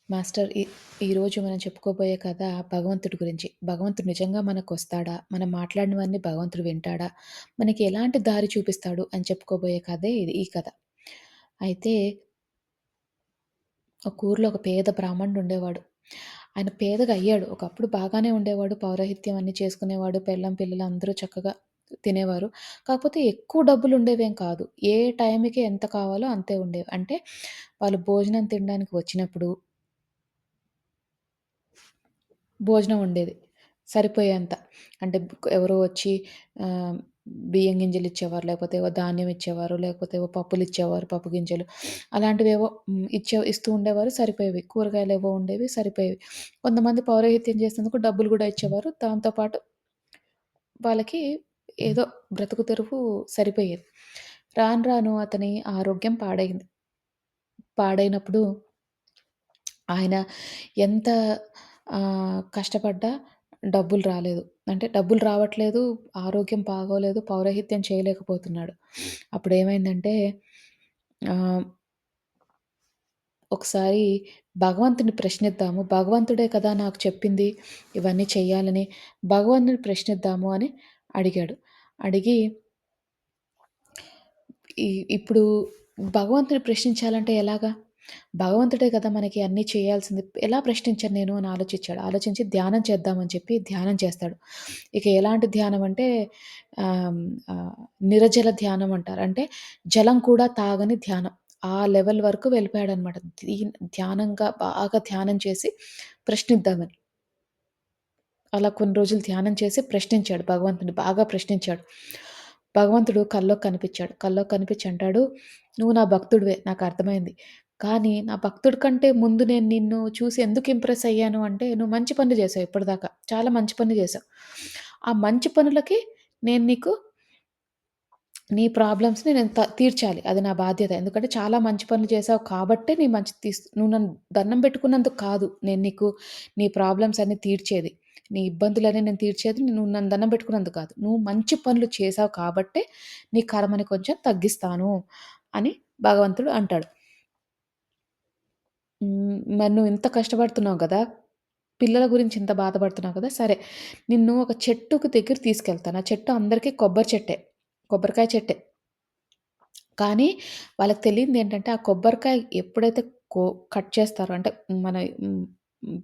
Master ఈరోజు మనం చెప్పుకోబోయే కథ భగవంతుడి గురించి. భగవంతుడు నిజంగా మనకొస్తాడా? మనం మాట్లాడినవన్నీ భగవంతుడు వింటాడా? మనకి ఎలాంటి దారి చూపిస్తాడు? అని చెప్పుకోబోయే కథే ఈ కథ. అయితే ఒక ఊర్లో ఒక పేద బ్రాహ్మణుడుండేవాడు. ఆయన పేదగా అయ్యాడు. ఒకప్పుడు బాగానే ఉండేవాడు. పౌరోహిత్యం అన్నీ చేసుకునేవాడు. పెళ్ళాం, పిల్లలు అందరూ చక్కగా తినేవారు. కాకపోతే ఎక్కువ డబ్బులుండేవేం కాదు. ఏ టైంకి ఎంత కావాలో అంతే ఉండేవి. అంటే వాళ్ళు భోజనం తినడానికి వచ్చినప్పుడు భోజనం ఉండేది. సరిపోయేంత. అంటే ఎవరో వచ్చి ఆహ్, బియ్యం గింజలిచ్చేవారు, లేకపోతే ఏవో ధాన్యం ఇచ్చేవారు, లేకపోతే ఏవో పప్పులిచ్చేవారు, పప్పు గింజలు. అలాంటివేవో ఇస్తూ ఉండేవారు. సరిపోయేవి. కూరగాయలేవో ఉండేవి, సరిపోయేవి. కొంతమంది పౌరోహిత్యం చేసేందుకు డబ్బులు గూడా ఇచ్చేవారు. దాంతో పాటు వాళ్ళకి ఏదో బ్రతుకు తెరువు సరిపోయేది. రాను రాను అతని ఆరోగ్యం పాడైంది. పాడైనప్పుడు ఆయన ఎంత కష్టపడ్డా డబ్బులు రాలేదు. అంటే డబ్బులు రావట్లేదు, ఆరోగ్యం బాగోలేదు, పౌరోహిత్యం చేయలేకపోతున్నాడు. అప్పుడేమైందంటే ఆహ్, ఒకసారి భగవంతుడిని ప్రశ్నిద్దాము. భగవంతుడే కదా నాకు చెప్పింది ఇవన్నీ చెయ్యాలని. భగవంతుడిని ప్రశ్నిద్దాము అని అడిగాడు. అడిగి ఇప్పుడు భగవంతుడిని ప్రశ్నించాలంటే ఎలాగా? భగవంతుడే కదా మనకి అన్నీ చేయాల్సింది. ఎలా ప్రశ్నించను నేను అని ఆలోచించాడు. ఆలోచించి ధ్యానం చేద్దామని చెప్పి ధ్యానం చేస్తాడు. ఇక ఎలాంటి ధ్యానం అంటే ఆహ్, ఆహ్, నిరజల ధ్యానం అంటారు. అంటే జలం కూడా తాగని ధ్యానం. ఆ లెవెల్ వరకు వెళ్ళిపోయాడనమాట. ధ్యానంగా బాగా ధ్యానం చేసి ప్రశ్నిద్దామని. అలా కొన్ని రోజులు ధ్యానం చేసి ప్రశ్నించాడు భగవంతుడిని. బాగా ప్రశ్నించాడు. భగవంతుడు కల్లోకి కనిపిచ్చాడు. కల్లోకి కనిపిచ్చి అంటాడు, "నువ్వు నా భక్తుడివే నాకర్థమైంది. కానీ నా భక్తుడి కంటే ముందు నేను నిన్ను చూసి ఎందుకు ఇంప్రెస్ అయ్యాను అంటే, నువ్వు మంచి పనులు చేశావు ఇప్పటిదాకా. చాలా మంచి పనులు చేశావు. ఆ మంచి పనులకి నేను నీకు నీ ప్రాబ్లమ్స్‌ని నేను తీర్చాలి. అది నా బాధ్యత. ఎందుకంటే చాలా మంచి పనులు చేశావు కాబట్టే నీ మంచి నువ్వు నన్ను దండం పెట్టుకున్నందుకు కాదు. నేను నీకు నీ ప్రాబ్లమ్స్ అన్నీ తీర్చేది. నీ ఇబ్బందులన్నీ నేను తీర్చేది నువ్వు నన్ను దండం పెట్టుకున్నందుకు కాదు. నువ్వు మంచి పనులు చేశావు కాబట్టే నీ కర్మని కొంచెం తగ్గిస్తాను అని భగవంతుడు అంటాడు. మరి నువ్వు ఇంత కష్టపడుతున్నావు గదా! పిల్లల గురించి ఇంత బాధపడుతున్నావు కదా! సరే నిన్ను ఒక చెట్టుకి దగ్గర తీసుకెళ్తాను. ఆ చెట్టు అందరికీ కొబ్బరి చెట్టే. కొబ్బరికాయ చెట్టే. కానీ వాళ్ళకి తెలీనిదేంటంటే, ఆ కొబ్బరికాయ ఎప్పుడైతే కో కట్ చేస్తారో అంటే మన హ్మ్, హ్మ్,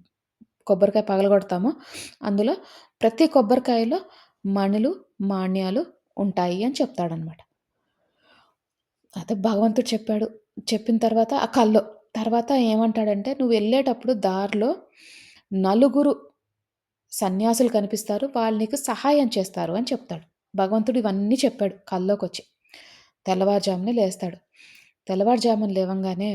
కొబ్బరికాయ పగలగొడతామో, అందులో ప్రతి కొబ్బరికాయలో మణులు, మాణ్యాలు ఉంటాయి అని చెప్తాడనమాట. అదే భగవంతుడు చెప్పాడు. చెప్పిన తర్వాత ఆ కల్లో. తర్వాత ఏమంటాడంటే, "నువ్వెళ్ళేటప్పుడు దారిలో నలుగురు సన్యాసులు కనిపిస్తారు. వాళ్ళు నీకు సహాయం చేస్తారు" అని చెప్తాడు. భగవంతుడు ఇవన్నీ చెప్పాడు కల్లోకొచ్చి. తెల్లవారుజామునే లేస్తాడు. తెల్లవారుజామున లేవంగానే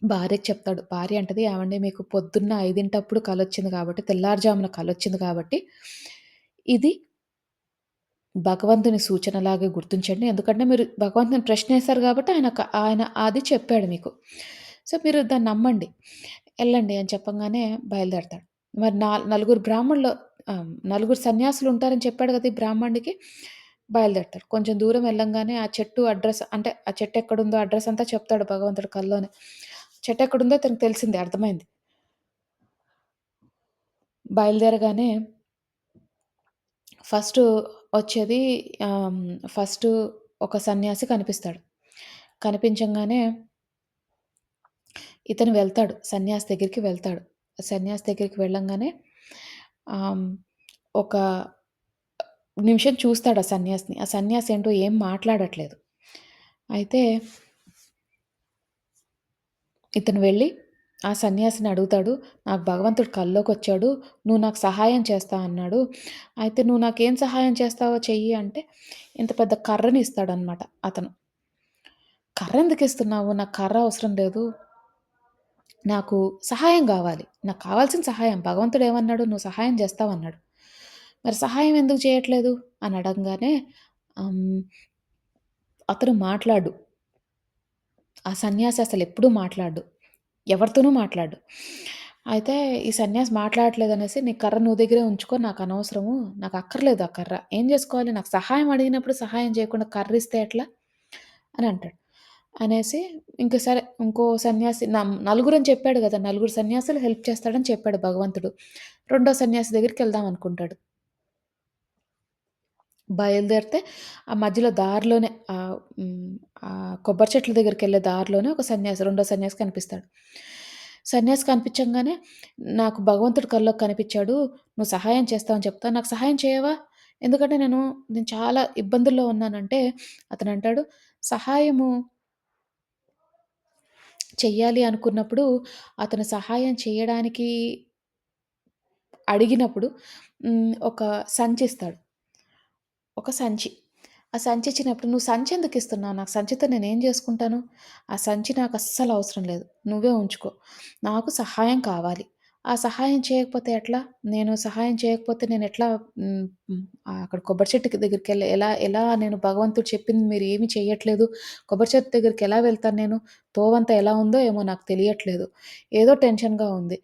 భార్యకి చెప్తాడు. భార్య అంటది, "ఏవండీ మీకు పొద్దున్న 5:00 కలొచ్చింది కాబట్టి, తెల్లారుజామున కలొచ్చింది కాబట్టి, ఇది భగవంతుని సూచనలాగా గుర్తించండి. ఎందుకంటే మీరు భగవంతుని ప్రశ్నేశారు కాబట్టి ఆయన అది చెప్పాడు మీకు. సో, మీరు దాన్ని నమ్మండి. ఎళ్ళండి" అని చెప్పంగానే బయలుదేరతాడు. మరి నలుగురు బ్రాహ్మణులు నలుగురు సన్యాసులుంటారని చెప్పాడు కదా! ఈ బ్రాహ్మణుడికి. బయలుదేరతాడు. కొంచెం దూరం వెళ్ళంగానే ఆ చెట్టు అడ్రెస్ అంటే ఆ చెట్టెక్కడుందో అడ్రెస్ అంతా చెప్తాడు భగవంతుడు కల్లోనే. చెట్టెక్కడుందో తనకు తెలిసింది. అర్థమైంది. బయలుదేరగానే ఫస్టు వచ్చేది ఫస్టు ఒక సన్యాసి కనిపిస్తాడు. కనిపించంగానే ఇతను వెళ్తాడు. సన్యాసి దగ్గరికి వెళ్తాడు. సన్యాసి దగ్గరికి వెళ్ళంగానే ఆహ్, ఒక నిమిషం చూస్తాడు ఆ సన్యాసిని. ఆ సన్యాసి ఏంటో ఏం మాట్లాడట్లేదు. అయితే ఇతను వెళ్ళి ఆ సన్యాసిని అడుగుతాడు. "నాకు భగవంతుడు కల్లోకొచ్చాడు. నువ్వు నాకు సహాయం చేస్తా అన్నాడు. అయితే నువ్వు నాకేం సహాయం చేస్తావో చెయ్యి" అంటే ఇంత పెద్ద కర్రని ఇస్తాడనమాట అతను. "కర్రెందుకిస్తున్నావు? నాకు కర్ర అవసరం లేదు. నాకు సహాయం గావాలి. నాకు కావాల్సిన సహాయం. భగవంతుడేమన్నాడు? నువ్వు సహాయం జేస్తావన్నాడు. మరి సహాయం ఎందుకు చేయట్లేదు?" అని అడంగానే హ్మ్, అతను మాట్లాడు. ఆ సన్యాసి అసలెప్పుడూ మాట్లాడడు. ఎవరితోనూ మాట్లాడడు. అయితే ఈ సన్యాసి మాట్లాడట్లేదనేసి, "నీ కర్ర నువ్వు దగ్గరే ఉంచుకో. నాకనవసరము. నాకక్కర్లేదు ఆ కర్ర. ఏం జేసుకోవాలి? నాకు సహాయం అడిగినప్పుడు సహాయం చేయకుండా కర్రిస్తే ఎట్లా?" అని అంటాడు. అనేసి ఇంక సరే ఇంకో సన్యాసి నలుగురని చెప్పాడు గదా! నలుగురు సన్యాసులు హెల్ప్ చేస్తాడని చెప్పాడు భగవంతుడు. రెండో సన్యాసి దగ్గరికెళ్దాం అనుకుంటాడు. బయలుదేరితే ఆ మధ్యలో దారిలోనే కొబ్బరి చెట్ల దగ్గరికెళ్ళే దారిలోనే ఒక సన్యాసి, రెండో సన్యాసి కనిపిస్తాడు. సన్యాసి కనిపించంగానే నాకు భగవంతుడు కల్లోకి కనిపించాడు. "నువ్వు సహాయం చేస్తావని చెప్తా. నాకు సహాయం చేయవా? ఎందుకంటే నేను చాలా ఇబ్బందుల్లో ఉన్నానంటే" అతనంటాడు, "సహాయము చెయ్యాలి అనుకున్నప్పుడు అతను సహాయం చేయడానికి అడిగినప్పుడు ఒక సంచిస్తాడు. ఒక సంచి. ఆ సంచి ఇచ్చినప్పుడు "నువ్వు సంచి ఎందుకిస్తున్నావు? నాకు సంచితో నేనేం జేసుకుంటాను? ఆ సంచి నాకస్సలు అవసరం లేదు. నువ్వే ఉంచుకో. నాకు సహాయం కావాలి. ఆ సహాయం చేయకపోతే ఎట్లా? నేను సహాయం చేయకపోతే నేనెట్లా హ్మ్, హ్మ్, అక్కడ కొబ్బరి చెట్టుకి దగ్గరికెళ్ళి ఎలా ఎలా నేను భగవంతుడు చెప్పింది మీరు ఏమి చెయ్యట్లేదు. కొబ్బరి చెట్టు దగ్గరికెలా వెళ్తాను నేను? తోవంతా ఎలా ఉందో ఏమో నాకు తెలియట్లేదు. ఏదో టెన్షన్‌గా ఉంది.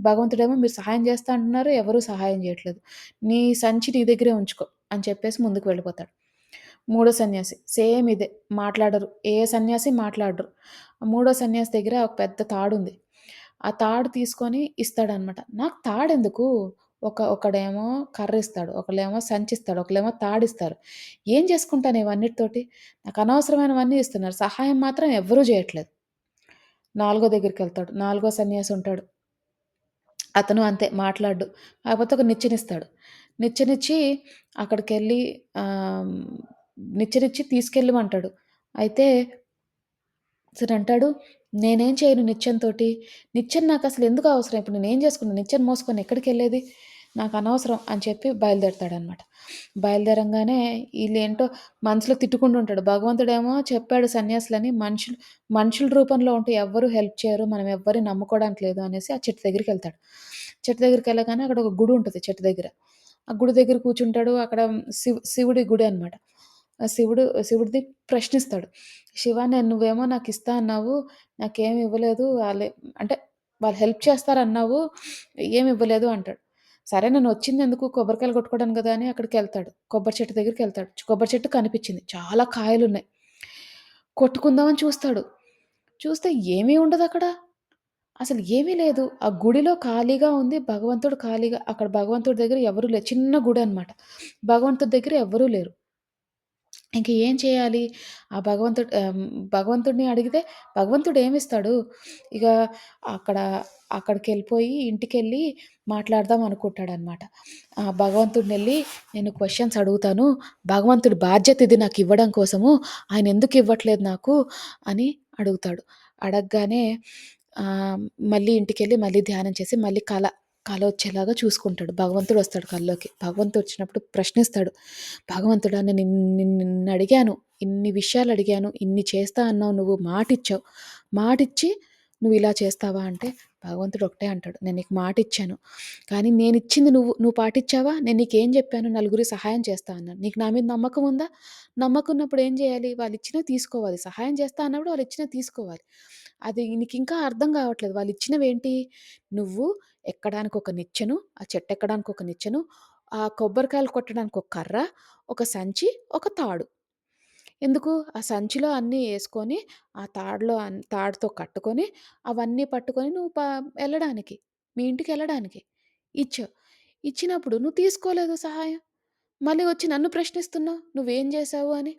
భగవంతుడేమో మీరు సహాయం చేస్తా అంటున్నారు. ఎవరు సహాయం జేయట్లేదు. నీ సంచి నీ దగ్గరే ఉంచుకో" అని చెప్పేసి ముందుకు వెళ్ళిపోతాడు. మూడో సన్యాసి సేమ్ ఇదే. మాట్లాడరు. ఏ సన్యాసి మాట్లాడరు. మూడో సన్యాసి దగ్గర ఒక పెద్ద తాడుంది. ఆ తాడు తీసుకొని ఇస్తాడనమాట. నాకు తాడెందుకు? ఒకడేమో కర్రిస్తాడు. ఒకళ్ళేమో సంచిస్తాడు. ఒకళ్ళేమో తాడిస్తారు. ఏం చేసుకుంటాను ఇవన్నిటితోటి? నాకు అనవసరమైనవన్నీ ఇస్తున్నారు. సహాయం మాత్రం ఎవ్వరూ జేయట్లేదు. నాలుగో దగ్గరికెళ్తాడు. నాలుగో సన్యాసి ఉంటాడు. అతను అంతే మాట్లాడడు. కాకపోతే ఒక నిచ్చెనిస్తాడు. నిచ్చెనిచ్చి అక్కడికెళ్ళి ఆహ్, నిచ్చెనిచ్చి తీసుకెళ్ళమంటాడు. అయితే అతనంటాడు, "నేనేం చేయను నిచ్చెనతోటి. నిచ్చెన నాకసలు ఎందుకు అవసరం? ఇప్పుడు నేనేం చేసుకున్నా? నిచ్చెన మోసుకొని ఎక్కడికెళ్ళేది? నాకనవసరం" అని చెప్పి బయలుదేరతాడనమాట. బయలుదేరంగానే ఈళ్ళేంటో మనసులో తిట్టుకుంటూ ఉంటాడు. భగవంతుడేమో చెప్పాడు సన్యాసులని మనుషుల రూపంలో ఉంటే ఎవ్వరు హెల్ప్ చేయరు. మనం ఎవ్వరిని నమ్ముకోవడానికి లేదు అనేసి ఆ చెట్టు దగ్గరికెళ్తాడు. చెట్టు దగ్గరికెళ్ళగానే అక్కడ ఒక గుడి ఉంటది చెట్టు దగ్గర. ఆ గుడి దగ్గర కూర్చుంటాడు. అక్కడ శివుడి గుడి అనమాట. ఆ శివుడిది ప్రశ్నిస్తాడు. శివ నువ్వేమో నాకిస్తా అన్నావు. నాకేమి ఇవ్వలేదు. అంటే వాళ్ళు హెల్ప్ చేస్తారన్నావు. ఏమి ఇవ్వలేదు అంటాడు. సరే నేనొచ్చిందెందుకు కొబ్బరికాయలు కొట్టుకోవడానికి గదా! అని అక్కడికెళ్తాడు. కొబ్బరి చెట్టు దగ్గరికెళ్తాడు. కొబ్బరి చెట్టు కనిపిచ్చింది. చాలా కాయలున్నాయి. కొట్టుకుందామని చూస్తాడు. చూస్తే ఏమీ ఉండదక్కడ. అసలు ఏమీ లేదు. ఆ గుడిలో ఖాళీగా ఉంది. భగవంతుడు ఖాళీగా అక్కడ భగవంతుడి దగ్గర ఎవరు లేరు. చిన్న గుడనమాట. భగవంతుడి దగ్గర ఎవ్వరూ లేరు. ఇంక ఏం చేయాలి? ఆ భగవంతుడిని అడిగితే భగవంతుడు ఏమిస్తాడు? ఇక అక్కడ అక్కడికెళ్ళిపోయి ఇంటికెళ్ళి మాట్లాడదాం అనుకుంటాడనమాట. భగవంతుడినెళ్ళి నేను క్వెషన్స్ అడుగుతాను. భగవంతుడి బాధ్యత ఇది నాకివ్వడం కోసము. ఆయనెందుకు ఇవ్వట్లేదు నాకు అని అడుగుతాడు. అడగగానే ఆహ్, మళ్ళీ ఇంటికెళ్ళి మళ్ళీ ధ్యానం చేసి మళ్ళీ కలొచ్చేలాగా చూసుకుంటాడు. భగవంతుడొస్తాడు కల్లోకి. భగవంతుడొచ్చినప్పుడు ప్రశ్నిస్తాడు. భగవంతుడా నేను నిన్నడిగాను. ఇన్ని విషయాలడిగాను. ఇన్ని చేస్తా అన్నావు నువ్వు మాటిచ్చావు. మాటిచ్చి నువ్విలా చేస్తావా అంటే, భగవంతుడు ఒకటే అంటాడు. నేను నీకు మాటిచ్చాను. కానీ నేనిచ్చింది నువ్వు పాటిచ్చావా? నేను నీకేం జెప్పాను? నలుగురికి సహాయం చేస్తా అన్నాను. నీకు నా మీద నమ్మకం ఉందా? నమ్మకం ఉన్నప్పుడు ఏం జేయాలి? వాళ్ళిచ్చినవి తీసుకోవాలి. సహాయం చేస్తా అన్నప్పుడు వాళ్ళిచ్చినవి తీసుకోవాలి. అది నీకింకా అర్థం గావట్లేదు. వాళ్ళిచ్చినవేంటి? నువ్వు ఎక్కడానికొక నిచ్చెను, ఆ చెట్టెక్కడానికొక నిచ్చెను, ఆ కొబ్బరికాయలు కొట్టడానికి ఒక కర్ర, ఒక సంచి, ఒక తాడు. ఎందుకు? ఆ సంచిలో అన్నీ యేసుకొని, ఆ తాడుతో కట్టుకొని, అవన్నీ పట్టుకొని నువ్వు ఎళ్ళడానికి. మీ ఇంటికెళ్ళడానికి. ఇచ్చావు. ఇచ్చినప్పుడు నువ్వు తీసుకోలేదు సహాయం. మళ్ళీ వచ్చి నన్ను ప్రశ్నిస్తున్నావు. నువ్వేం జేశావు అని.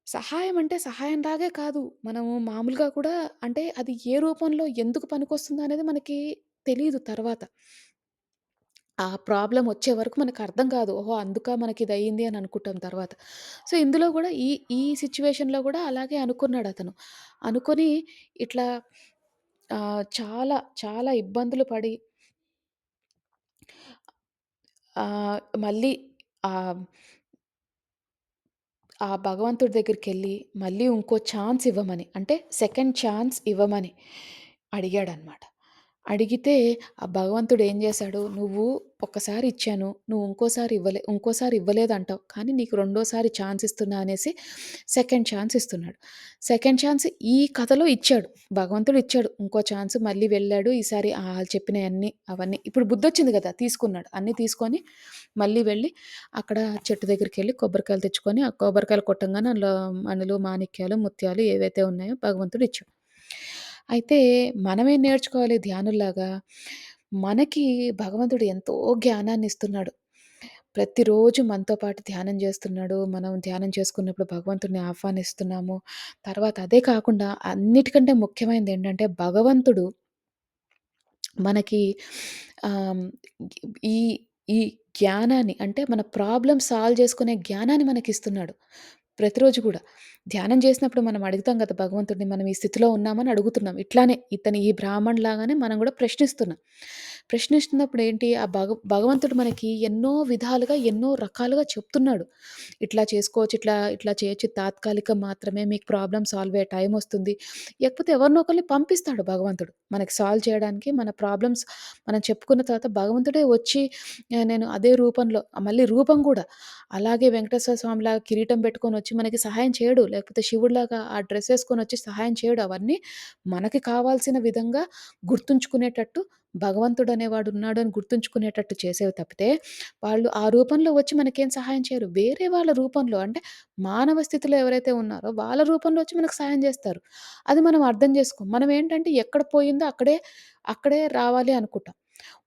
సహాయం అంటే సహాయంలాగే కాదు. మనము మామూలుగా కూడా అంటే అది ఏ రూపంలో ఎందుకు పనికొస్తుందనేది మనకి తెలీదు తర్వాత. ఆ ప్రాబ్లమ్ వచ్చే వరకు మనకర్థం కాదు. ఓహో! అందుకా మనకిదయింది అని అనుకుంటాం తర్వాత. సో, ఇందులో గూడా ఈ సిట్యుయేషన్‌లో గూడా అలాగే అనుకున్నాడతను. అనుకోని ఇట్లా చాలా చాలా ఇబ్బందులు పడి మళ్ళీ ఆహ్, ఆ భగవంతుడి దగ్గరికెళ్ళి మళ్ళీ ఇంకో ఛాన్స్ ఇవ్వమని అంటే సెకండ్ ఛాన్స్ ఇవ్వమని అడిగాడనమాట. అడిగితే ఆ భగవంతుడు ఏం జేశాడు, "నువ్వు ఒక్కసారి ఇచ్చాను. నువ్వు ఇంకోసారి ఇవ్వలేదంటావు. కానీ నీకు రెండోసారి ఛాన్స్ ఇస్తున్నా" అనేసి సెకండ్ ఛాన్స్ ఇస్తున్నాడు. సెకండ్ ఛాన్స్ ఈ కథలో ఇచ్చాడు. భగవంతుడు ఇచ్చాడు. ఇంకో ఛాన్స్ మళ్ళీ వెళ్ళాడు. ఈసారి ఆళ్ళు చెప్పినయన్నీ అవన్నీ ఇప్పుడు బుద్ధొచ్చింది గదా! తీసుకున్నాడు. అన్నీ తీసుకొని మళ్ళీ వెళ్ళి అక్కడ చెట్టు దగ్గరికెళ్ళి కొబ్బరికాయలు తెచ్చుకొని, ఆ కొబ్బరికాయలు కొట్టంగానే అందులో మణులు, మాణిక్యాలు, ముత్యాలు ఏవైతే ఉన్నాయో భగవంతుడు ఇచ్చాడు. అయితే మనమేం నేర్చుకోవాలి ధ్యానుల్లాగా, మనకి భగవంతుడు ఎంతో జ్ఞానాన్నిస్తున్నాడు. ప్రతిరోజు మనతో పాటు ధ్యానం జేస్తున్నాడు. మనం ధ్యానం చేసుకున్నప్పుడు భగవంతుడిని ఆహ్వానిస్తున్నాము. తర్వాత అదే కాకుండా అన్నిటికంటే ముఖ్యమైనదేంటంటే భగవంతుడు మనకి ఆహ్, ఈ ఈ జ్ఞానాన్ని అంటే మన ప్రాబ్లమ్ సాల్వ్ చేసుకునే జ్ఞానాన్ని మనకిస్తున్నాడు. ప్రతిరోజు గూడా. ధ్యానం చేసినప్పుడు మనం అడుగుతాం గదా! భగవంతుడిని మనం ఈ స్థితిలో ఉన్నామని అడుగుతున్నాం. ఇట్లానే ఇతను ఈ బ్రాహ్మణ్ లాగానే మనం గూడా ప్రశ్నిస్తున్నాం. ప్రశ్నిస్తున్నప్పుడు ఏంటి ఆ భగవంతుడు మనకి ఎన్నో విధాలుగా, ఎన్నో రకాలుగా చెప్తున్నాడు. ఇట్లా చేసుకోవచ్చు, ఇట్లా చేయొచ్చు. తాత్కాలికం మాత్రమే మీకు ప్రాబ్లమ్ సాల్వ్ అయ్యే టైమొస్తుంది. లేకపోతే ఎవరినో ఒకళ్ళని పంపిస్తాడు భగవంతుడు. మనకి సాల్వ్ చేయడానికి మన ప్రాబ్లమ్స్ మనం చెప్పుకున్న తర్వాత భగవంతుడే వచ్చి నేను అదే రూపంలో మళ్ళీ రూపం గూడా అలాగే వెంకటేశ్వర స్వామిలాగా కిరీటం పెట్టుకొనొచ్చి మనకి సహాయం చేయడు. లేకపోతే శివుడిలాగా ఆ డ్రెస్ ఏసుకొనొచ్చి సహాయం చేయడు. అవన్నీ మనకి కావాల్సిన విధంగా గుర్తుంచుకునేటట్టు భగవంతుడనేవాడు ఉన్నాడు అని గుర్తుంచుకునేటట్టు చేసేవి తప్పితే, వాళ్ళు ఆ రూపంలో వచ్చి మనకేం సహాయం చేయరు. వేరే వాళ్ళ రూపంలో అంటే మానవ స్థితిలో ఎవరైతే ఉన్నారో వాళ్ళ రూపంలో వచ్చి మనకు సహాయం జేస్తారు. అది మనం అర్థం జేసుకోం. మనం ఏంటంటే ఎక్కడ పోయిందో అక్కడే రావాలి అనుకుంటాం.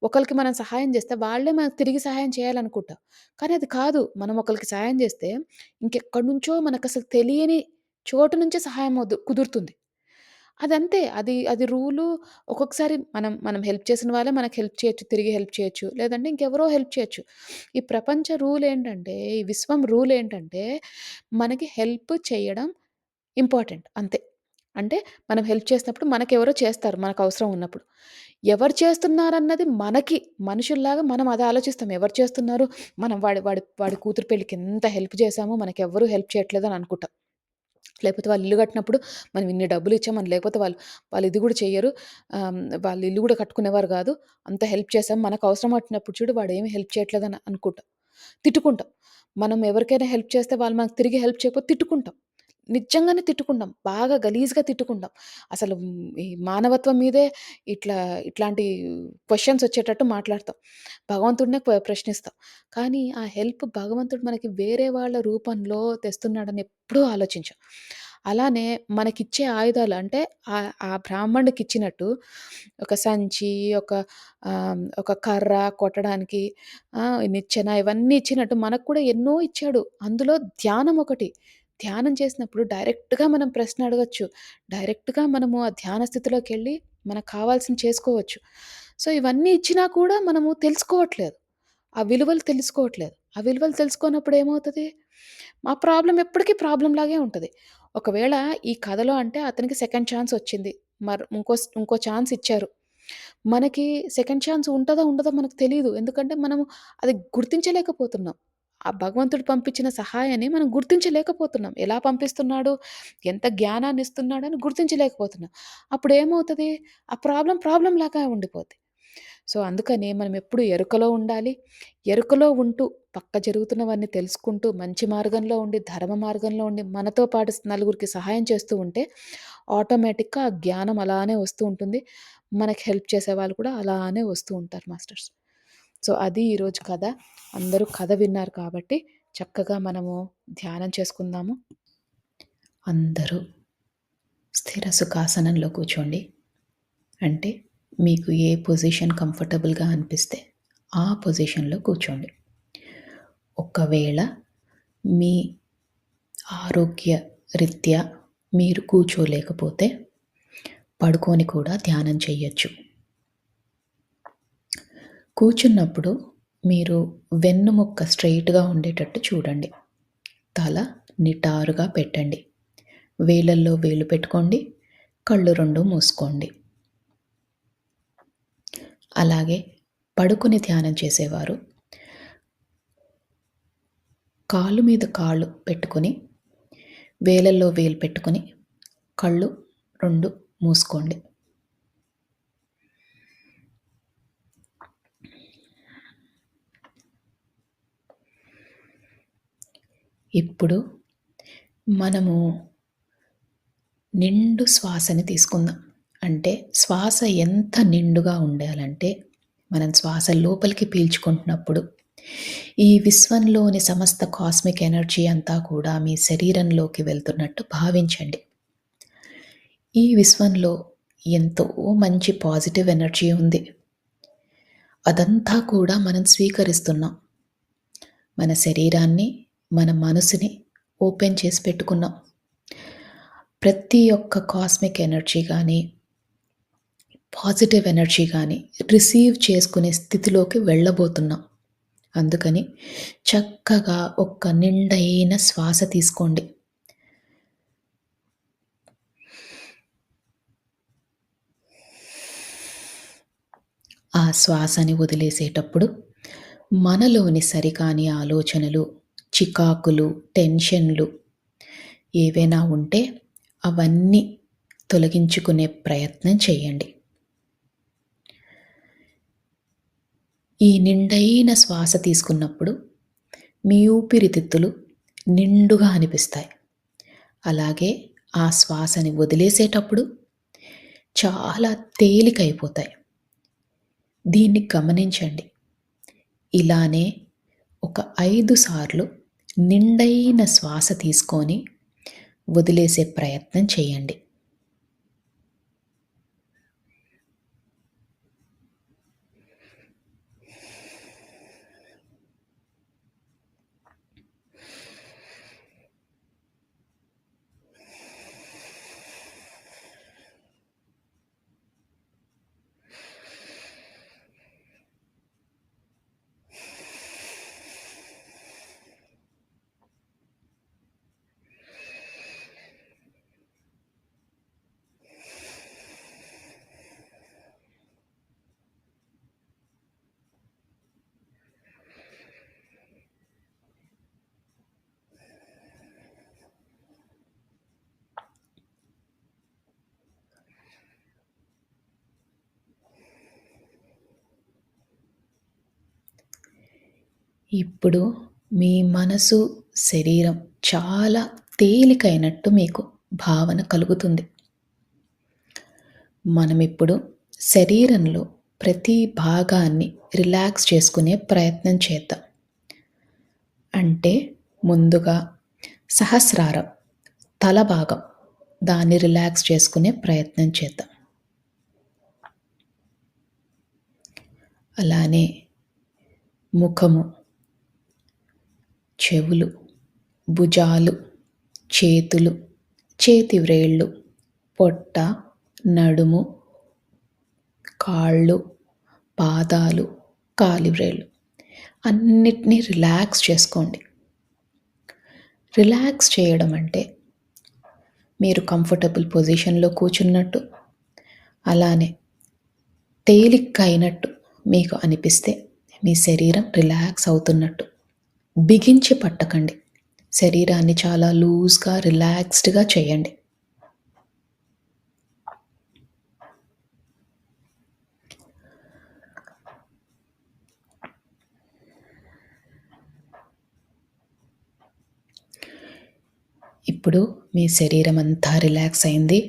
ఒకళ్ళకి మనం సహాయం జేస్తే వాళ్ళే మనకు తిరిగి సహాయం చేయాలనుకుంటాం. కానీ అది కాదు. మనం ఒకళ్ళకి సహాయం జేస్తే ఇంకెక్కడి నుంచో మనకసలు తెలియని చోటు నుంచే సహాయం కుదురుతుంది. అదంతే. అది రూలు. ఒక్కొక్కసారి మనం హెల్ప్ చేసిన వాళ్ళే మనకు హెల్ప్ చేయొచ్చు. తిరిగి హెల్ప్ చేయొచ్చు. లేదంటే ఇంకెవరో హెల్ప్ చేయొచ్చు. ఈ ప్రపంచ రూలేంటంటే, ఈ విశ్వం రూలేంటంటే, మనకి హెల్ప్ చేయడం ఇంపార్టెంట్ అంతే. అంటే మనం హెల్ప్ చేసినప్పుడు మనకెవరో చేస్తారు మనకవసరం ఉన్నప్పుడు. ఎవరు చేస్తున్నారన్నది మనకి మనుషుల్లాగా మనం అది ఆలోచిస్తాం. ఎవరు చేస్తున్నారు? మనం వాడి వాడి వాడి కూతురు పెళ్ళికి ఎంత హెల్ప్ చేశాము. మనకెవ్వరు హెల్ప్ చేయట్లేదని అనుకుంటాం. లేకపోతే వాళ్ళు ఇల్లు కట్టినప్పుడు మనం ఇన్ని డబ్బులిచ్చాం. మనం లేకపోతే వాళ్ళు ఇది గూడా చెయ్యరు. వాళ్ళు ఇల్లు గూడా కట్టుకునేవారు గాదు. అంత హెల్ప్ చేసాం. మనకు అవసరం వచ్చినప్పుడు చూడు వాడేమి హెల్ప్ చేయట్లేదని అనుకుంటాం. తిట్టుకుంటాం. మనం ఎవరికైనా హెల్ప్ చేస్తే వాళ్ళు మనకు తిరిగి హెల్ప్ చేయకపోతే తిట్టుకుంటాం. నిజంగానే తిట్టుకుంటాం. బాగా గలీజ్‌గా తిట్టుకుంటాం. అసలు ఈ మానవత్వం మీదే ఇట్లా ఇట్లాంటి క్వెషన్స్ వచ్చేటట్టు మాట్లాడతాం. భగవంతుడినే ప్రశ్నిస్తాం. కానీ ఆ హెల్ప్ భగవంతుడు మనకి వేరే వాళ్ళ రూపంలో తెస్తున్నాడని ఎప్పుడూ ఆలోచించం. అలానే మనకిచ్చే ఆయుధాలు అంటే ఆ బ్రాహ్మణుడికిచ్చినట్టు ఒక సంచి, ఒక కర్ర కొట్టడానికి నిచ్చెన ఇవన్నీ ఇచ్చినట్టు మనకు కూడా ఎన్నో ఇచ్చాడు. అందులో ధ్యానం ఒకటి. ధ్యానం చేసినప్పుడు డైరెక్ట్‌గా మనం ప్రశ్న అడగొచ్చు. డైరెక్ట్‌గా మనము ఆ ధ్యాన స్థితిలోకెళ్ళి మనకు కావాల్సింది చేసుకోవచ్చు. సో, ఇవన్నీ ఇచ్చినా కూడా మనము తెలుసుకోవట్లేదు. ఆ విలువలు తెలుసుకోవట్లేదు. ఆ విలువలు తెలుసుకోనప్పుడు ఏమవుతది? మా ప్రాబ్లమ్ ఎప్పటికి ప్రాబ్లమ్ లాగే ఉంటది. ఒకవేళ ఈ కథలో అంటే అతనికి సెకండ్ ఛాన్స్ వచ్చింది. ఇంకో ఛాన్స్ ఇచ్చారు. మనకి సెకండ్ ఛాన్స్ ఉంటదో, ఉండదో మనకు తెలీదు. ఎందుకంటే మనము అది గుర్తించలేకపోతున్నాం. ఆ భగవంతుడు పంపించిన సహాయాన్ని మనం గుర్తించలేకపోతున్నాం. ఎలా పంపిస్తున్నాడు? ఎంత జ్ఞానాన్నిస్తున్నాడని గుర్తించలేకపోతున్నాం. అప్పుడేమవుతది? ఆ ప్రాబ్లమ్ లాగా ఉండిపోద్ది. సో, అందుకని మనం ఎప్పుడు ఎరుకలో ఉండాలి. ఎరుకలో ఉంటూ పక్క జరుగుతున్నవన్నీ తెలుసుకుంటూ మంచి మార్గంలో ఉండి, ధర్మ మార్గంలో ఉండి, మనతో పాటు నలుగురికి సహాయం చేస్తూ ఉంటే ఆటోమేటిక్‌గా ఆ జ్ఞానం అలానే వస్తూ ఉంటుంది. మనకి హెల్ప్ చేసేవాళ్ళు కూడా అలానే వస్తూ ఉంటారు మాస్టర్స్. సో, అది ఈరోజు కథ. అందరూ కథ విన్నారు కాబట్టి చక్కగా మనము ధ్యానం చేసుకుందాము. అందరూ స్థిర సుఖాసనంలో కూర్చోండి. అంటే మీకు ఏ పొజిషన్ కంఫర్టబుల్‌గా అనిపిస్తే ఆ పొజిషన్‌లో కూర్చోండి. ఒకవేళ మీ ఆరోగ్య రీత్యా మీరు కూర్చోలేకపోతే పడుకొని కూడా ధ్యానం చెయ్యొచ్చు. కూర్చున్నప్పుడు మీరు వెన్నుముక్క స్ట్రెయిట్‌గా ఉండేటట్టు చూడండి. తల నిటారుగా పెట్టండి. వేలల్లో వేలు పెట్టుకోండి. కళ్ళు 2 మూసుకోండి. అలాగే పడుకొని ధ్యానం చేసేవారు కాళ్ళు మీద కాళ్ళు పెట్టుకొని, వేలల్లో వేలు పెట్టుకొని, కళ్ళు 2 మూసుకోండి. ఇప్పుడు మనము నిండు శ్వాసని తీసుకుందాం. అంటే శ్వాస ఎంత నిండుగా ఉండాలంటే, మనం శ్వాస లోపలికి పీల్చుకుంటున్నప్పుడు, ఈ విశ్వంలోని సమస్త కాస్మిక్ ఎనర్జీ అంతా కూడా మీ శరీరంలోకి వెళ్తున్నట్టు భావించండి. ఈ విశ్వంలో ఎంతో మంచి పాజిటివ్ ఎనర్జీ ఉంది. అదంతా కూడా మనం స్వీకరిస్తున్నాం. మన శరీరాన్ని, మన మనసుని ఓపెన్ చేసి పెట్టుకున్నాం. ప్రతి ఒక్క కాస్మిక్ ఎనర్జీ గానీ, పాజిటివ్ ఎనర్జీ గానీ రిసీవ్ చేసుకునే స్థితిలోకి వెళ్ళబోతున్నాం. అందుకని చక్కగా ఒక్క నిండైన శ్వాస తీసుకోండి. ఆ శ్వాసని వదిలేసేటప్పుడు మనలోని సరికాని ఆలోచనలు, చికాకులు, టెన్షన్లు ఏవైనా ఉంటే అవన్నీ తొలగించుకునే ప్రయత్నం చేయండి. ఈ నిండైన శ్వాస తీసుకున్నప్పుడు మీ ఊపిరితిత్తులు నిండుగా అనిపిస్తాయి. అలాగే ఆ శ్వాసని వదిలేసేటప్పుడు చాలా తేలికైపోతాయి. దీన్ని గమనించండి. ఇలానే ఒక 5 సార్లు నిండైన శ్వాస తీసుకొని వదిలేసే ప్రయత్నం చేయండి. ఇప్పుడు మీ మనసు, శరీరం చాలా తేలికైనట్టు మీకు భావన కలుగుతుంది. మనమిప్పుడు శరీరంలో ప్రతి భాగాన్ని రిలాక్స్ చేసుకునే ప్రయత్నం చేద్దాం. అంటే ముందుగా సహస్రారం, తల భాగం, దాన్ని రిలాక్స్ చేసుకునే ప్రయత్నం చేద్దాం. అలానే ముఖము, చెవులు, భుజాలు, చేతులు, చేతి వ్రేళ్ళు, పొట్ట, నడుము, కాళ్ళు, పాదాలు, కాలివ్రేళ్ళు అన్నిటినీ రిలాక్స్ చేసుకోండి. రిలాక్స్ చేయడం అంటే మీరు కంఫర్టబుల్ పొజిషన్లో కూర్చున్నట్టు, అలానే తేలిగ్గా అయినట్టు మీకు అనిపిస్తే మీ శరీరం రిలాక్స్ అవుతున్నట్టు. బిగించి పట్టకండి. శరీరాన్ని చాలా లూజ్గా, రిలాక్స్డ్గా చేయండి. ఇప్పుడు మీ శరీరం అంతా రిలాక్స్ అయింది.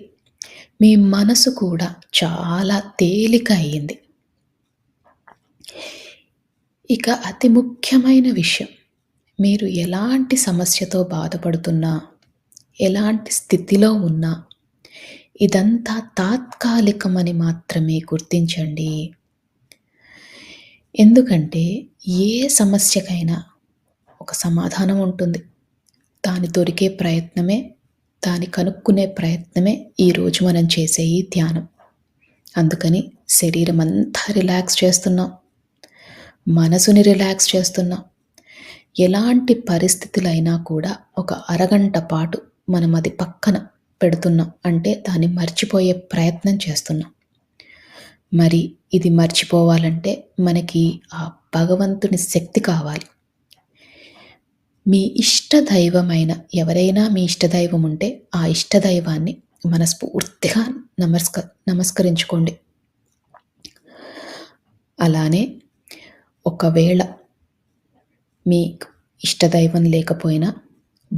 మీ మనసు కూడా చాలా తేలిక అయ్యింది. ఇక అతి ముఖ్యమైన విషయం, మీరు ఎలాంటి సమస్యతో బాధపడుతున్నా, ఎలాంటి స్థితిలో ఉన్నా, ఇదంతా తాత్కాలికమని మాత్రమే గుర్తించండి. ఎందుకంటే ఏ సమస్యకైనా ఒక సమాధానం ఉంటుంది. దాని దొరికే ప్రయత్నమే, దాన్ని కనుక్కునే ప్రయత్నమే ఈరోజు మనం చేసే ఈ ధ్యానం. అందుకని శరీరం అంతా రిలాక్స్ చేస్తున్నాం, మనసుని రిలాక్స్ చేస్తున్నాం. ఎలాంటి పరిస్థితులైనా కూడా ఒక అరగంట పాటు మనం అది పక్కన పెడుతున్నాం. అంటే దాన్ని మర్చిపోయే ప్రయత్నం చేస్తున్నాం. మరి ఇది మర్చిపోవాలంటే మనకి ఆ భగవంతుని శక్తి కావాలి. మీ ఇష్టదైవమైన ఎవరైనా మీ ఇష్టదైవం ఉంటే ఆ ఇష్టదైవాన్ని మనస్ఫూర్తిగా నమస్కరించుకోండి. అలానే ఒకవేళ మీ ఇష్టదైవం లేకపోయినా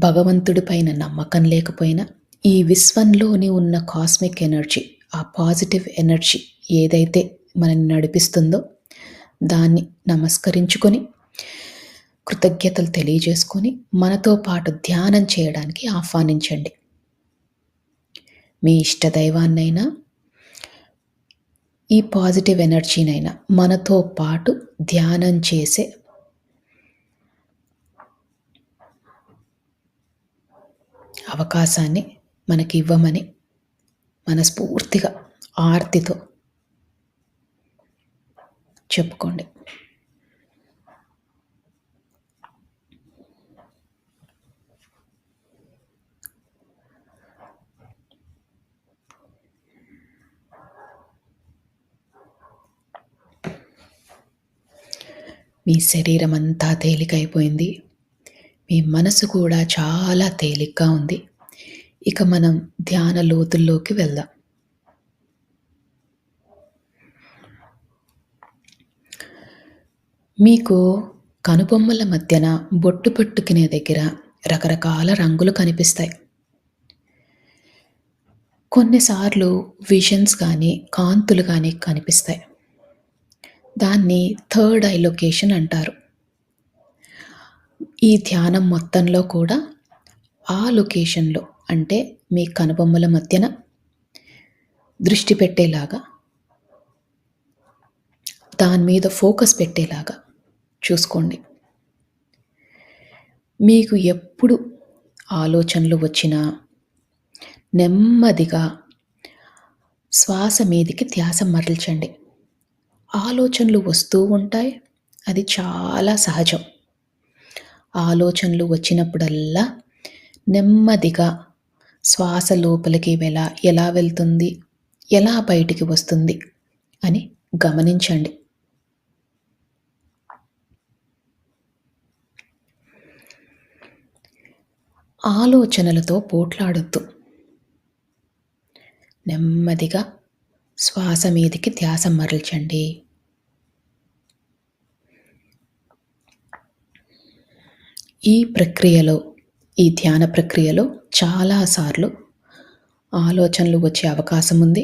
భగవంతుడి పైన నమ్మకం లేకపోయినా, ఈ విశ్వంలోని ఉన్న కాస్మిక్ ఎనర్జీ, ఆ పాజిటివ్ ఎనర్జీ ఏదైతే మనల్ని నడిపిస్తుందో దాన్ని నమస్కరించుకొని, కృతజ్ఞతలు తెలియజేసుకొని, మనతో పాటు ధ్యానం చేయడానికి ఆహ్వానించండి. మీ ఇష్ట దైవాన్నైనా, ఈ పాజిటివ్ ఎనర్జీనైనా మనతో పాటు ధ్యానం చేసే అవకాశాన్ని మనకి ఇవ్వమని మనస్ఫూర్తిగా ఆర్తితో చెప్పుకోండి. మీ శరీరం అంతా తేలికైపోయింది. మీ మనసు కూడా చాలా తేలిగ్గా ఉంది. ఇక మనం ధ్యాన లోతుల్లోకి వెళ్దాం. మీకు కనుబొమ్మల మధ్యన బొట్టు పెట్టుకునే దగ్గర రకరకాల రంగులు కనిపిస్తాయి. కొన్నిసార్లు విజన్స్ కానీ, కాంతులు కానీ కనిపిస్తాయి. దాన్ని థర్డ్ ఐ లొకేషన్ అంటారు. ఈ ధ్యానం మొత్తంలో కూడా ఆ లొకేషన్‌లో, అంటే మీ కనుబొమ్మల మధ్యన దృష్టి పెట్టేలాగా, దాని మీద ఫోకస్ పెట్టేలాగా చూసుకోండి. మీకు ఎప్పుడు ఆలోచనలు వచ్చినా నెమ్మదిగా శ్వాస మీదికి ధ్యాస మరల్చండి. ఆలోచనలు వస్తూ ఉంటాయి. అది చాలా సహజం. ఆలోచనలు వచ్చినప్పుడల్లా నెమ్మదిగా శ్వాస లోపలికి ఎలా వెళ్తుంది, ఎలా బయటికి వస్తుంది అని గమనించండి. ఆలోచనలతో పోట్లాడొద్దు. నెమ్మదిగా శ్వాస మీదికి ధ్యాస మరల్చండి. ఈ ప్రక్రియలో, ఈ ధ్యాన ప్రక్రియలో చాలాసార్లు ఆలోచనలు వచ్చే అవకాశం ఉంది.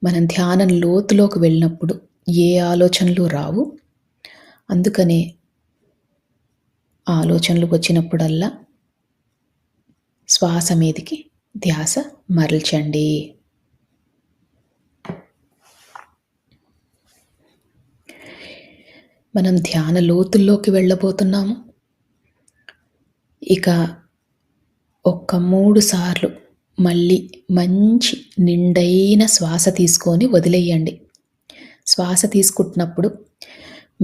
మనం ధ్యానం లోతులోకి వెళ్ళినప్పుడు ఏ ఆలోచనలు రావు. అందుకనే ఆలోచనలు వచ్చినప్పుడల్లా శ్వాస మీదికి ధ్యాస మరల్చండి. మనం ధ్యాన లోతుల్లోకి వెళ్ళబోతున్నాము. ఇక ఒక్క 3 సార్లు మళ్ళీ మంచి నిండైన శ్వాస తీసుకొని వదిలేయండి. శ్వాస తీసుకుంటున్నప్పుడు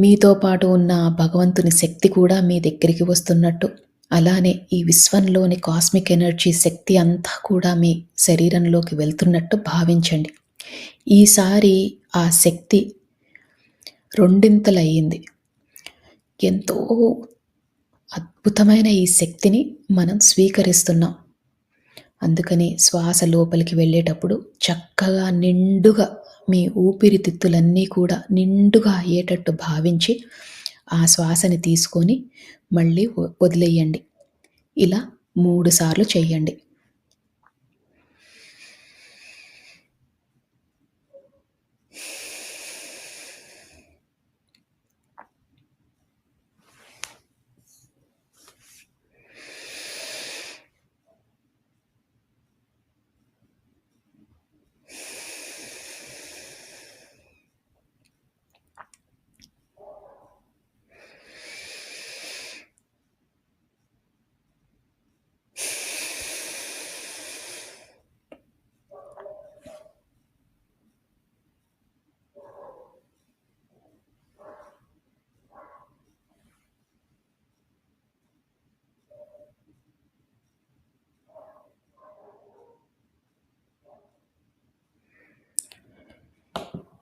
మీతో పాటు ఉన్న భగవంతుని శక్తి కూడా మీ దగ్గరికి వస్తున్నట్టు, అలానే ఈ విశ్వంలోని కాస్మిక్ ఎనర్జీ శక్తి అంతా కూడా మీ శరీరంలోకి వెళ్తున్నట్టు భావించండి. ఈసారి ఆ శక్తి రెండింతలయ్యింది. ఎంతో అద్భుతమైన ఈ శక్తిని మనం స్వీకరిస్తున్నాం. అందుకని శ్వాస లోపలికి వెళ్ళేటప్పుడు చక్కగా నిండుగా మీ ఊపిరితిత్తులన్నీ కూడా నిండుగా అయ్యేటట్టు భావించి ఆ శ్వాసని తీసుకొని మళ్ళీ వదిలేయండి. ఇలా 3 సార్లు చెయ్యండి.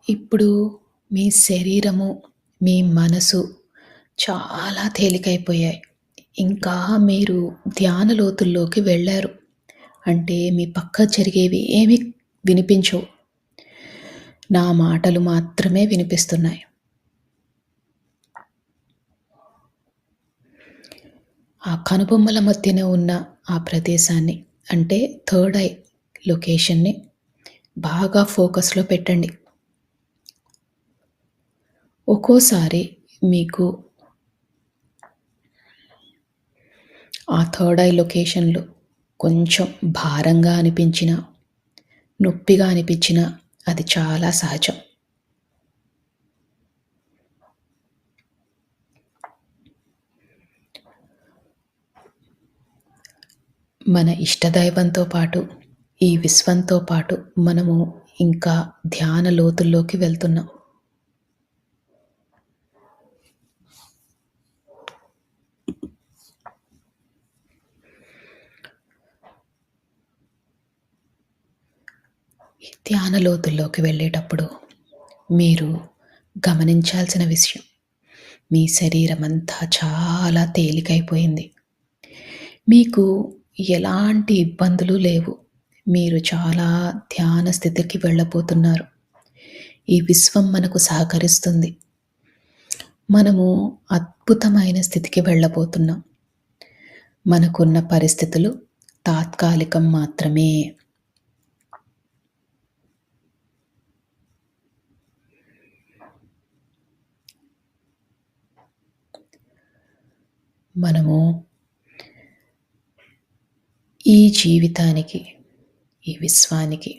ఇప్పుడు మీ శరీరము, మీ మనసు చాలా తేలికైపోయాయి. ఇంకా మీరు ధ్యాన లోతుల్లోకి వెళ్ళారు. అంటే మీ పక్క జరిగేవి ఏమీ వినిపించవు. నా మాటలు మాత్రమే వినిపిస్తున్నాయి. ఆ కనుబొమ్మల మధ్యన ఉన్న ఆ ప్రదేశాన్ని అంటే థర్డ్ ఐ లొకేషన్‌ని బాగా ఫోకస్‌లో పెట్టండి. ఒక్కోసారి మీకు ఆ థర్డ్ ఐ లొకేషన్‌లో కొంచెం భారంగా అనిపించినా, నొప్పిగా అనిపించినా అది చాలా సహజం. మన ఇష్టదైవంతో పాటు, ఈ విశ్వంతో పాటు మనము ఇంకా ధ్యాన లోతుల్లోకి వెళ్తున్నాం. ఈ ధ్యాన లోతుల్లోకి వెళ్ళేటప్పుడు మీరు గమనించాల్సిన విషయం, మీ శరీరమంతా చాలా తేలికైపోయింది. మీకు ఎలాంటి ఇబ్బందులు లేవు. మీరు చాలా ధ్యాన స్థితికి వెళ్ళబోతున్నారు. ఈ విశ్వం మనకు సహకరిస్తుంది. మనము అద్భుతమైన స్థితికి వెళ్ళబోతున్నాం. మనకున్న పరిస్థితులు తాత్కాలికం మాత్రమే. మనము ఈ జీవితానికి, ఈ విశ్వానికి,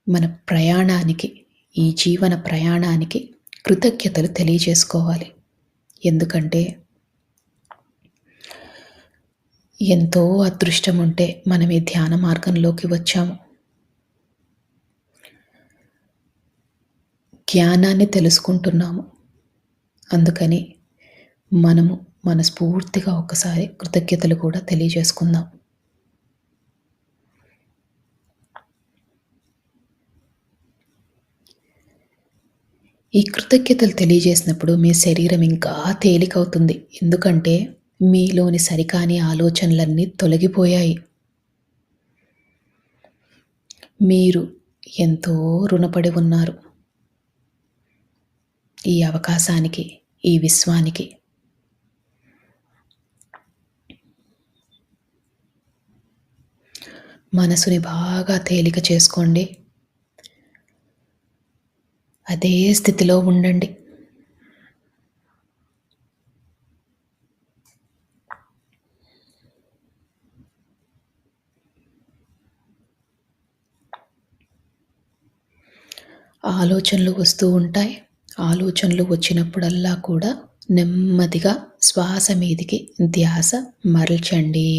మన ప్రయాణానికి, ఈ జీవన ప్రయాణానికి కృతజ్ఞతలు తెలియజేసుకోవాలి. ఎందుకంటే ఎంతో అదృష్టం ఉంటే మనం ఈ ధ్యాన మార్గంలోకి వచ్చాము. జ్ఞానాన్ని తెలుసుకుంటున్నాము. అందుకని మనము మనస్ఫూర్తిగా ఒకసారి కృతజ్ఞతలు కూడా తెలియజేసుకుందాం. ఈ కృతజ్ఞతలు తెలియజేసినప్పుడు మీ శరీరం ఇంకా తేలికవుతుంది. ఎందుకంటే మీలోని సరికాని ఆలోచనలన్నీ తొలగిపోయాయి. మీరు ఎంతో రుణపడి ఉన్నారు ఈ అవకాశానికి, ఈ విశ్వానికి. మనసుని బాగా తేలిక చేసుకోండి. అదే స్థితిలో ఉండండి. ఆలోచనలు వస్తూ ఉంటాయి. ఆలోచనలు వచ్చినప్పుడల్లా కూడా నెమ్మదిగా శ్వాస మీదికి ధ్యాస మరల్చండి.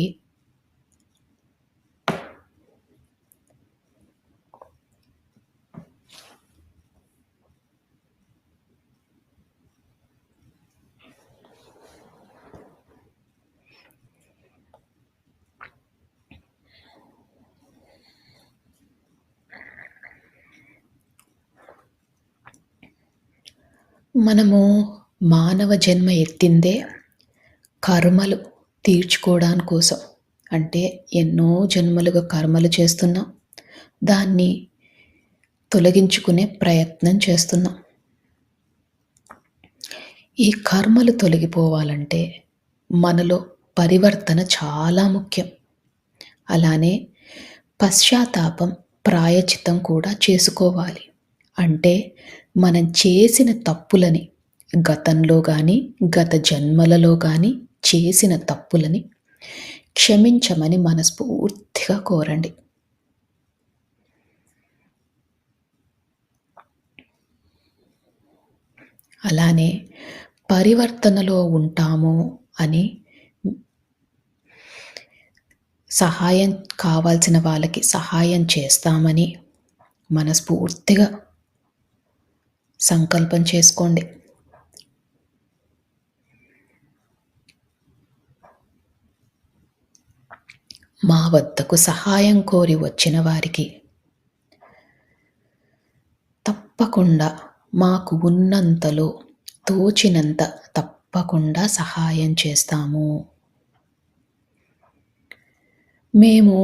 మనము మానవ జన్మ ఎత్తిందే కర్మలు తీర్చుకోవడాని కోసం. అంటే ఎన్నో జన్మలుగా కర్మలు చేస్తున్నాం. దాన్ని తొలగించుకునే ప్రయత్నం చేస్తున్నాం. ఈ కర్మలు తొలగిపోవాలంటే మనలో పరివర్తన చాలా ముఖ్యం. అలానే పశ్చాత్తాపం, ప్రాయశ్చిత్తం కూడా చేసుకోవాలి. అంటే మనం చేసిన తప్పులని గతంలో గానీ, గత జన్మలలో గానీ చేసిన తప్పులని క్షమించమని మనస్ఫూర్తిగా కోరండి. అలానే పరివర్తనలో ఉంటాము అని సహాయం కావాల్సిన వాళ్ళకి సహాయం చేస్తామని మనస్ఫూర్తిగా సంకల్పం చేసుకోండి. మా వద్దకు సహాయం కోరి వచ్చిన వారికి తప్పకుండా మాకు ఉన్నంతలో తోచినంత తప్పకుండా సహాయం చేస్తాము. మేము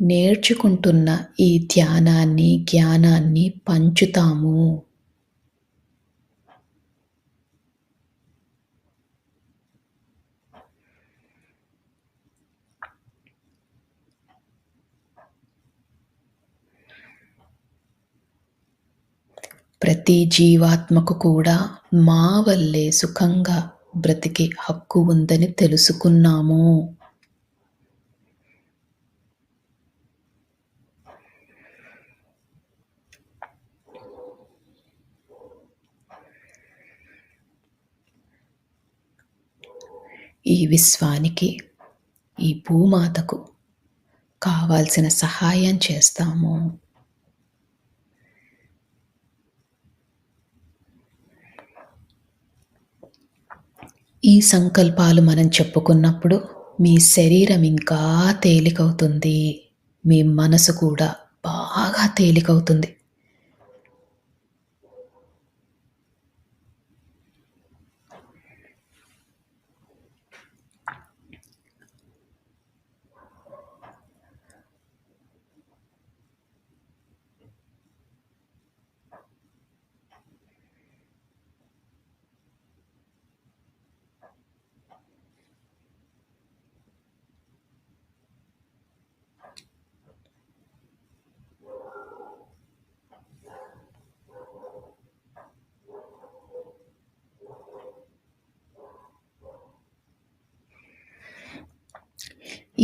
నేర్చుకుంటున్న ఈ ధ్యానాన్ని, జ్ఞానాన్ని పంచుతాము. ప్రతి జీవాత్మకు కూడా మా వల్లే సుఖంగా బ్రతికే హక్కు ఉందని తెలుసుకున్నాము. ఈ విశ్వానికి, ఈ భూమాతకు కావాల్సిన సహాయం చేస్తాము. ఈ సంకల్పాలు మనం చెప్పుకున్నప్పుడు మీ శరీరం ఇంకా తేలికవుతుంది. మీ మనసు కూడా బాగా తేలికవుతుంది.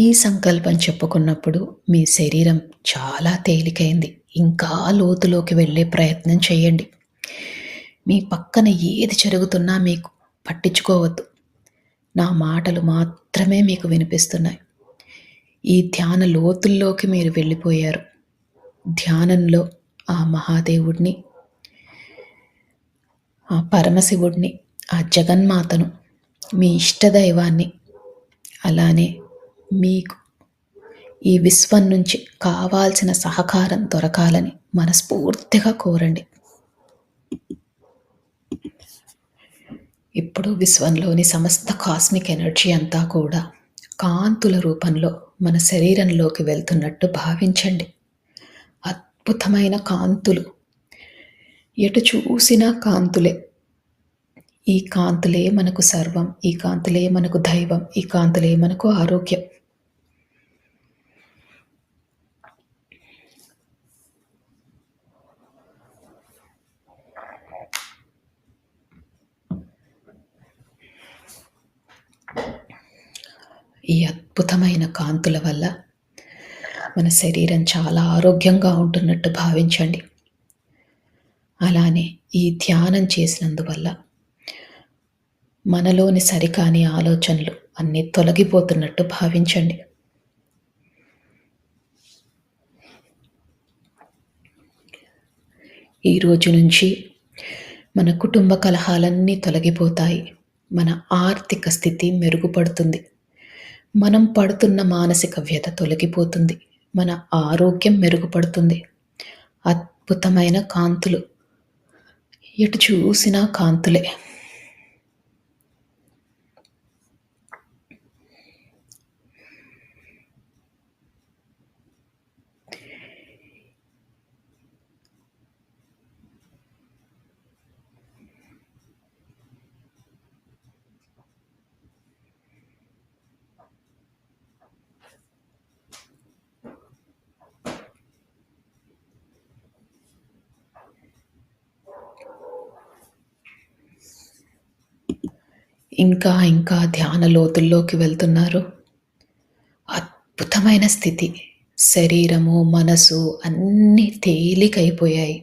ఈ సంకల్పం చెప్పుకున్నప్పుడు మీ శరీరం చాలా తేలికైంది. ఇంకా లోతులోకి వెళ్ళే ప్రయత్నం చేయండి. మీ పక్కన ఏది జరుగుతున్నా మీకు పట్టించుకోవద్దు. నా మాటలు మాత్రమే మీకు వినిపిస్తున్నాయి. ఈ ధ్యాన లోతుల్లోకి మీరు వెళ్ళిపోయారు. ధ్యానంలో ఆ మహాదేవుడిని, ఆ పరమశివుడిని, ఆ జగన్మాతను, మీ ఇష్టదైవాన్ని, అలానే మీకు ఈ విశ్వం నుంచి కావాల్సిన సహకారం దొరకాలని మనస్ఫూర్తిగా కోరండి. ఇప్పుడు విశ్వంలోని సమస్త కాస్మిక్ ఎనర్జీ అంతా కూడా కాంతుల రూపంలో మన శరీరంలోకి వెళ్తున్నట్టు భావించండి. అద్భుతమైన కాంతులు, ఎటు చూసినా కాంతులే. ఈ కాంతులే మనకు సర్వం, ఈ కాంతులే మనకు దైవం, ఈ కాంతులే మనకు ఆరోగ్యం. ఈ అద్భుతమైన కాంతుల వల్ల మన శరీరం చాలా ఆరోగ్యంగా ఉంటున్నట్టు భావించండి. అలానే ఈ ధ్యానం చేసినందువల్ల మనలోని సరికాని ఆలోచనలు అన్నీ తొలగిపోతున్నట్టు భావించండి. ఈ రోజు నుంచి మన కుటుంబ కలహాలన్నీ తొలగిపోతాయి. మన ఆర్థిక స్థితి మెరుగుపడుతుంది. మనం పడుతున్న మానసిక వ్యధ తొలగిపోతుంది. మన ఆరోగ్యం మెరుగుపడుతుంది. అద్భుతమైన కాంతులు, ఎటు చూసినా కాంతులే. ఇంకా ఇంకా ధ్యాన లోతుల్లోకి వెళ్తున్నారు. అద్భుతమైన స్థితి. శరీరము, మనసు అన్నీ తేలికైపోయాయి.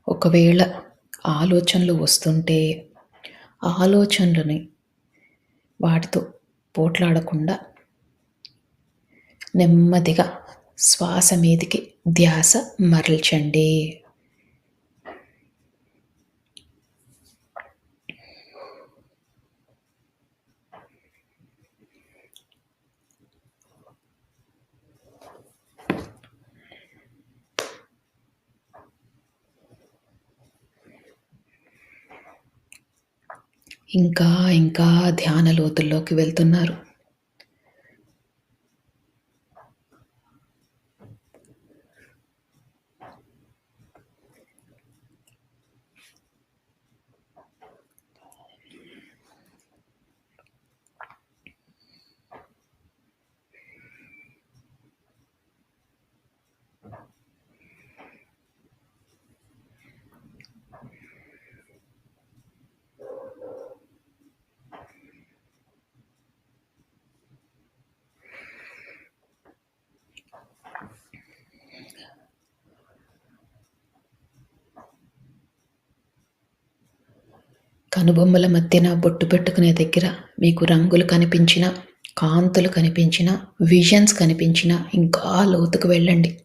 ఒకవేళ ఆలోచనలు వస్తుంటే ఆలోచనలని వాటితో పోట్లాడకుండా నెమ్మదిగా శ్వాస మీదికి ధ్యాస మరల్చండి. ఇంకా ఇంకా ధ్యాన లోతుల్లోకి వెళ్తున్నారు. కనుబొమ్మల మధ్యన బొట్టు పెట్టుకునే దగ్గర మీకు రంగులు కనిపించినా, కాంతులు కనిపించినా, విజన్స్ కనిపించినా ఇంకా లోతుకు వెళ్ళండి.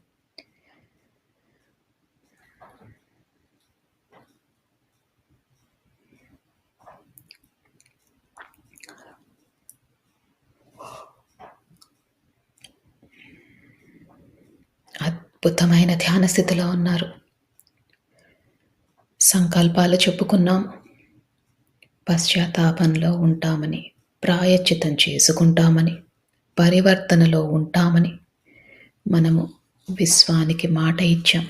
అద్భుతమైన ధ్యాన స్థితిలో ఉన్నారు. సంకల్పాలు చెప్పుకున్నాం. పశ్చాత్తాపంలో ఉంటామని, ప్రాయశ్చిత్తం చేసుకుంటామని, పరివర్తనలో ఉంటామని మనము విశ్వానికి మాట ఇచ్చాం.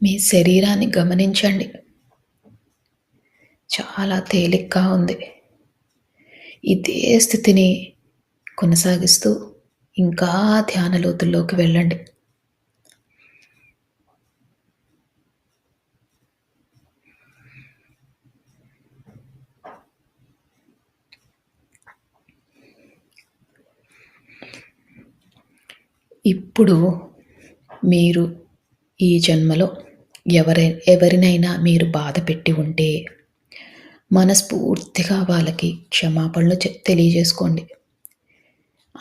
మీ శరీరాన్ని గమనించండి. చాలా తేలిగ్గా ఉంది. ఇదే స్థితిని కొనసాగిస్తూ ఇంకా ధ్యాన లోతుల్లోకి వెళ్ళండి. ఇప్పుడు మీరు ఈ జన్మలో ఎవరినైనా మీరు బాధ పెట్టి ఉంటే మనస్ఫూర్తిగా వాళ్ళకి క్షమాపణలు తెలియజేసుకోండి.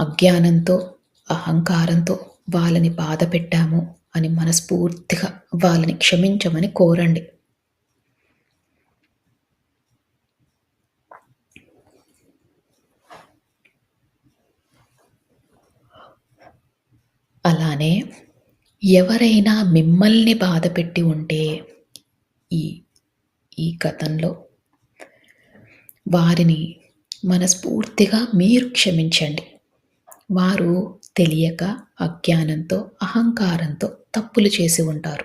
అజ్ఞానంతో, అహంకారంతో వాళ్ళని బాధ పెట్టాము అని మనస్ఫూర్తిగా వాళ్ళని క్షమించమని కోరండి. అలానే ఎవరైనా మిమ్మల్ని బాధపెట్టి ఉంటే ఈ ఈ గతంలో వారిని మనస్ఫూర్తిగా మీరు క్షమించండి. వారు తెలియక, అజ్ఞానంతో, అహంకారంతో తప్పులు చేసి ఉంటారు.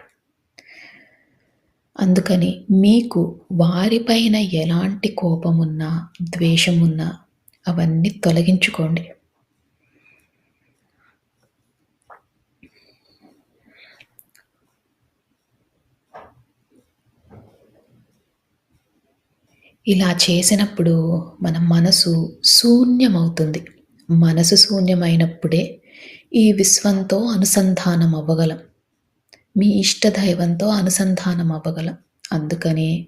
అందుకని మీకు వారిపైన ఎలాంటి కోపమున్నా, ద్వేషమున్నా అవన్నీ తొలగించుకోండి. ఇలా చేసినప్పుడు మన మనసు శూన్యమవుతుంది. మనసు శూన్యమైనప్పుడే ఈ విశ్వంతో అనుసంధానం అవ్వగలం. మీ ఇష్టదైవంతో అనుసంధానం అవ్వగలం. అందుకని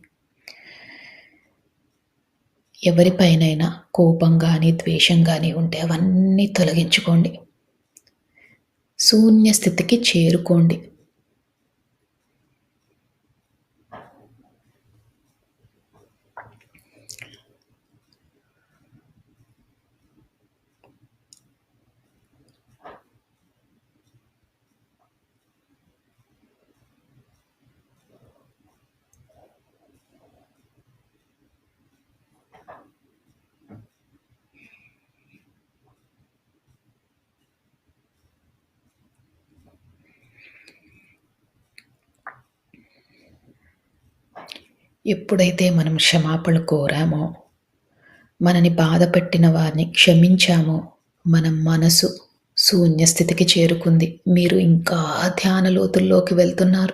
ఎవరిపైనైనా కోపం గాని, ద్వేషం గాని ఉంటే అవన్నీ తొలగించుకోండి. శూన్య స్థితికి చేరుకోండి. ఎప్పుడైతే మనం క్షమాపణ కోరామో, మనని బాధపెట్టిన వారిని క్షమించామో, మన మనసు శూన్య స్థితికి చేరుకుంది. మీరు ఇంకా ధ్యాన లోతుల్లోకి వెళ్తున్నారు.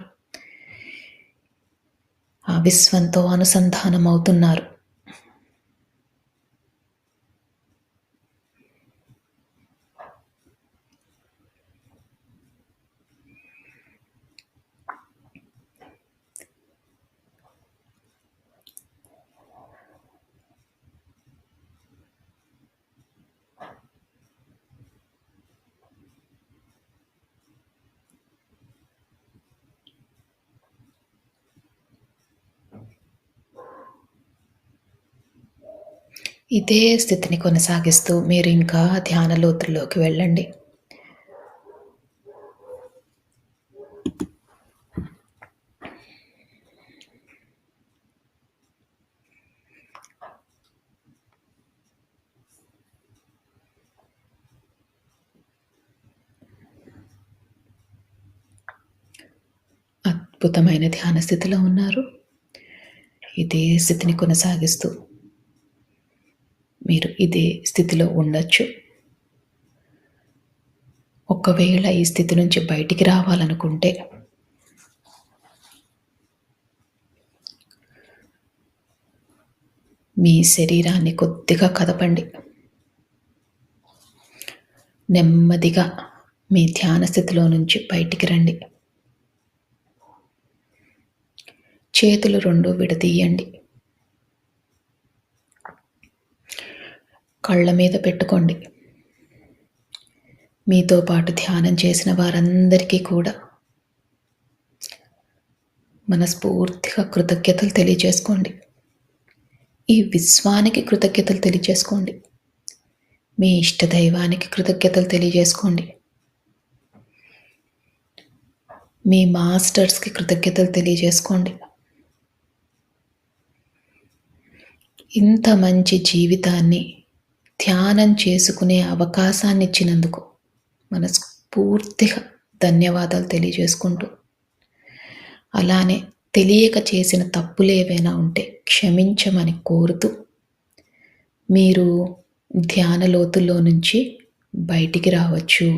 ఆ విశ్వంతో అనుసంధానం అవుతున్నారు. ఇదే స్థితిని కొనసాగిస్తూ మీరు ఇంకా ధ్యాన లోతుల్లోకి వెళ్ళండి. అద్భుతమైన ధ్యాన స్థితిలో ఉన్నారు. ఇదే స్థితిని కొనసాగిస్తూ మీరు ఇదే స్థితిలో ఉండొచ్చు. ఒకవేళ ఈ స్థితి నుంచి బయటికి రావాలనుకుంటే మీ శరీరాన్ని కొద్దిగా కదపండి. నెమ్మదిగా మీ ధ్యాన స్థితిలో నుంచి బయటికి రండి. చేతులు 2 విడదీయండి. కళ్ళ మీద పెట్టుకోండి. మీతో పాటు ధ్యానం చేసిన వారందరికీ కూడా మనస్ఫూర్తిగా కృతజ్ఞతలు తెలియజేసుకోండి. ఈ విశ్వానికి కృతజ్ఞతలు తెలియజేసుకోండి. మీ ఇష్టదైవానికి కృతజ్ఞతలు తెలియజేసుకోండి. మీ మాస్టర్స్కి కృతజ్ఞతలు తెలియజేసుకోండి. ఇంత మంచి జీవితాన్ని ధ్యానం చేసుకునే అవకాశాన్ని ఇచ్చినందుకు మనస్ఫూర్తిగా ధన్యవాదాలు తెలియజేసుకుంటూ, అలానే తెలియక చేసిన తప్పులు ఏవైనా ఉంటే క్షమించమని కోరుతూ, మీరు ధ్యాన లోతుల్లో నుంచి బయటికి రావచ్చు.